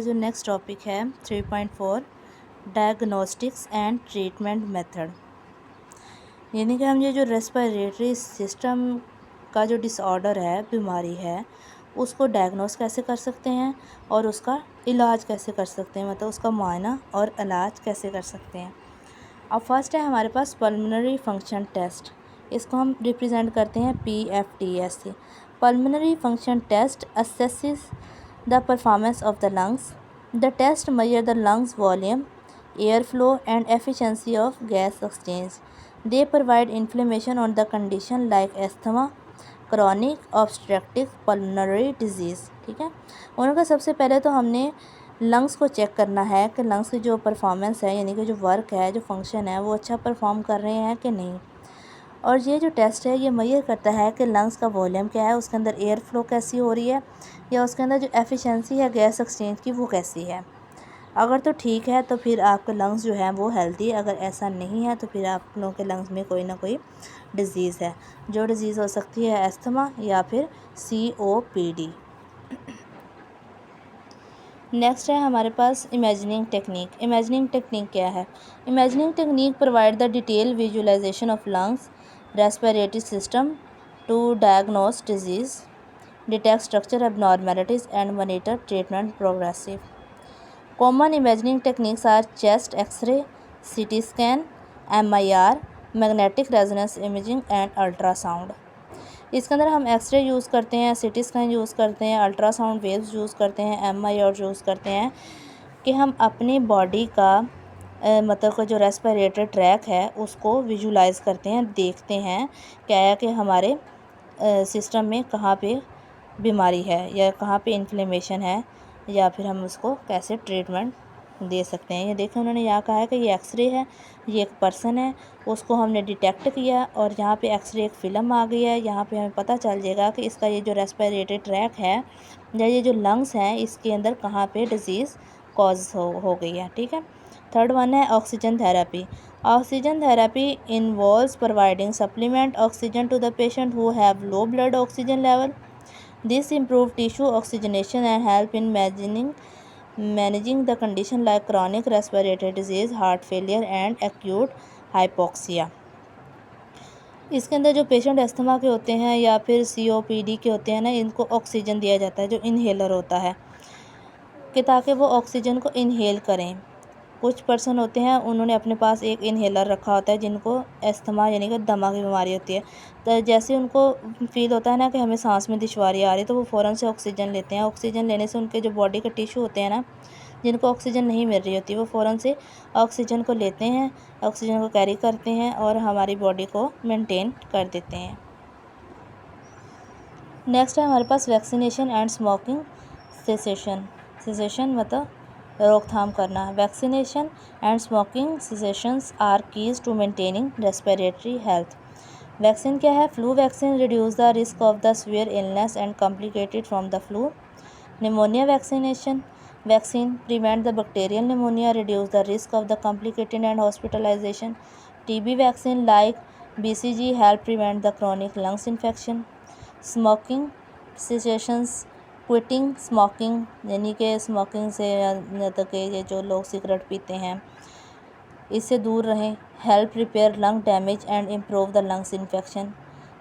जो next topic है 3.4 diagnostics and treatment method. यानी कि हम ये जो रेस्पिरेटरी सिस्टम का जो डिसऑर्डर है, बीमारी है, उसको डायग्नोस कैसे कर सकते हैं और उसका इलाज कैसे कर सकते हैं, मतलब उसका मुआयना और इलाज कैसे कर सकते हैं। अब फर्स्ट है हमारे पास पल्मोनरी फंक्शन टेस्ट। इसको हम रिप्रेजेंट करते हैं PFTS से। Pulmonary function test assesses the performance of the lungs. The test measure the lungs volume, airflow and efficiency of gas exchange. They provide information on the condition like asthma, chronic obstructive pulmonary disease। ठीक है, उनका सबसे पहले तो हमने lungs को check करना है कि लंग्स की जो परफॉर्मेंस है, यानी कि जो वर्क है, जो फंक्शन है, वो अच्छा परफॉर्म कर रहे हैं कि नहीं। और ये जो टेस्ट है ये मेजर करता है कि लंग्स का वॉल्यूम क्या है, उसके अंदर एयर फ्लो कैसी हो रही है, या उसके अंदर जो एफिशिएंसी है गैस एक्सचेंज की वो कैसी है। अगर तो ठीक है तो फिर आपके लंग्स जो हैं वो हेल्दी, अगर ऐसा नहीं है तो फिर आप लोगों के लंग्स में कोई ना कोई डिज़ीज़ है। जो डिज़ीज़ हो सकती है एस्थमा या फिर COPD। नेक्स्ट है हमारे पास इमेजिनिंग टेक्निक। इमेजिनिंग टेक्निक क्या है? Imaging technique provide the detail visualisation of lungs respiratory system to diagnose diseases, detect structure abnormalities and monitor treatment progressive. Common imagining techniques are chest X-ray, CT scan, MIR, magnetic resonance imaging and ultrasound. इसके अंदर हम x ray use करते हैं, CT scan use करते हैं, ultrasound waves use करते हैं, MIR use करते हैं कि हम अपनी बॉडी का मतलब जो रेस्पिरेटरी ट्रैक है उसको विजुलाइज करते हैं, देखते हैं क्या है कि हमारे सिस्टम में कहाँ पे बीमारी है या कहाँ पे इन्फ्लेमेशन है, या फिर हम उसको कैसे ट्रीटमेंट दे सकते हैं। ये देखें उन्होंने यहाँ कहा है कि ये एक्सरे है, ये एक पर्सन है, उसको हमने डिटेक्ट किया और यहाँ पे एक्सरे एक फ़िल्म आ गई है। यहाँ पे हमें पता चल जाएगा कि इसका ये जो रेस्पिरेटरी ट्रैक है या ये जो लंग्स हैं इसके अंदर कहाँ पे डिज़ीज़ कॉज हो गई है। ठीक है। थर्ड वन है oxygen therapy. Oxygen therapy involves providing supplement oxygen to the patient who have low blood oxygen level. This improve tissue oxygenation and help in managing the condition like chronic respiratory disease, heart failure and acute hypoxia। इसके अंदर जो patient asthma के होते हैं या फिर COPD के होते हैं ना, इनको ऑक्सीजन दिया जाता है जो इनहेलर होता है कि ताकि वो ऑक्सीजन को इनहेल करें। कुछ पर्सन होते हैं उन्होंने अपने पास एक इनहेलर रखा होता है जिनको अस्थमा यानी कि दमा की बीमारी होती है, तो जैसे उनको फील होता है ना कि हमें सांस में दुश्वारी आ रही है तो वो फ़ौरन से ऑक्सीजन लेते हैं। ऑक्सीजन लेने से उनके जो बॉडी के टिश्यू होते हैं ना, जिनको ऑक्सीजन नहीं मिल रही होती, वो फ़ौरन से ऑक्सीजन को लेते हैं, ऑक्सीजन को कैरी करते हैं और हमारी बॉडी को मेनटेन कर देते हैं। नेक्स्ट है हमारे पास वैक्सीनेशन एंड स्मोकिंग सेसेशन मतलब रोकथाम करना। Vaccination and smoking cessations are keys to maintaining respiratory health. Vaccine क्या है? Flu vaccine reduce the risk of the severe illness and complicated from the flu. Pneumonia vaccine prevent the bacterial pneumonia, reduce the risk of the complicated and hospitalization. TB vaccine like BCG help prevent the chronic lungs infection. Smoking cessations quitting smoking यानी कि smoking से मतलब कि ये जो लोग cigarette पीते हैं इससे दूर रहें। Help repair lung damage and improve the lungs infection.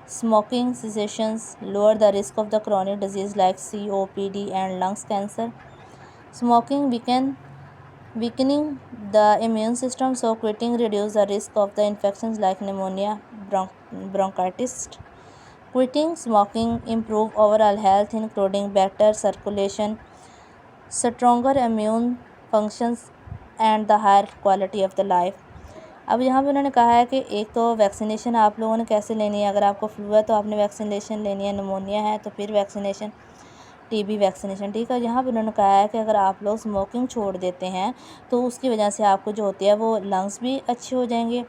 Smoking cessations lower the risk of the chronic disease like COPD and lungs cancer. Smoking weakening the immune system, so quitting reduce the risk of the infections like pneumonia, bronchitis. Quitting smoking improve overall health including better circulation, stronger immune functions and the higher quality of the life। अब यहाँ पे उन्होंने कहा है कि एक तो vaccination आप लोगों ने कैसे लेनी है। अगर आपको फ्लू है तो आपने वैक्सीनेशन लेनी है, निमोनिया है तो फिर वैक्सीनेशन, TB वैक्सीनेशन। ठीक है। यहाँ पर उन्होंने कहा है कि अगर आप लोग स्मोकिंग छोड़ देते हैं तो उसकी वजह से आपको जो होती है वो लंग्स भी अच्छे हो जाएंगे,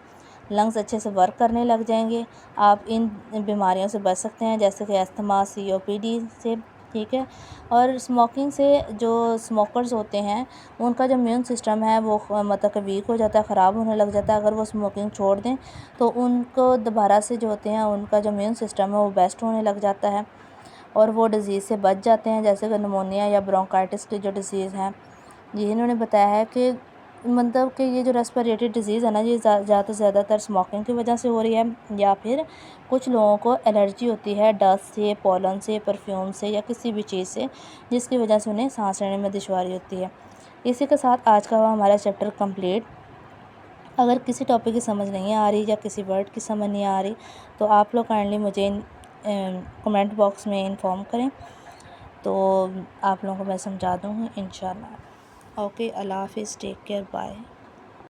लंग्स अच्छे से वर्क करने लग जाएंगे, आप इन बीमारियों से बच सकते हैं जैसे कि अस्थमा, COPD से। ठीक है। और स्मोकिंग से जो स्मोकर्स होते हैं उनका जो इम्यून सिस्टम है वो मतलब कि वीक हो जाता है, ख़राब होने लग जाता है। अगर वो स्मोकिंग छोड़ दें तो उनको दोबारा से जो होते हैं उनका जो इम्यून सिस्टम है वो बेस्ट होने लग जाता है और वो डिज़ीज़ से बच जाते हैं, जैसे कि निमोनिया या ब्रोंकाइटिस की जो डिज़ीज़ है जी, इन्होंने बताया है कि मतलब कि ये जो रेस्पिरेटरी डिज़ीज़ है ना, ये ज़्यादा से ज़्यादातर स्मोकिंग की वजह से हो रही है, या फिर कुछ लोगों को एलर्जी होती है डस्ट से, पोलन से, परफ्यूम से, या किसी भी चीज़ से, जिसकी वजह से उन्हें सांस लेने में दुश्वारी होती है। इसी के साथ आज का हमारा चैप्टर कंप्लीट। अगर किसी टॉपिक की समझ नहीं आ रही या किसी वर्ड की समझ नहीं आ रही, तो आप लोग काइंडली मुझे कमेंट बॉक्स में इन्फॉर्म करें, तो आप लोगों को मैं समझा दूँगी इंशाल्लाह। ओके, अल्लाह हाफ़िज़, टेक केयर, बाय।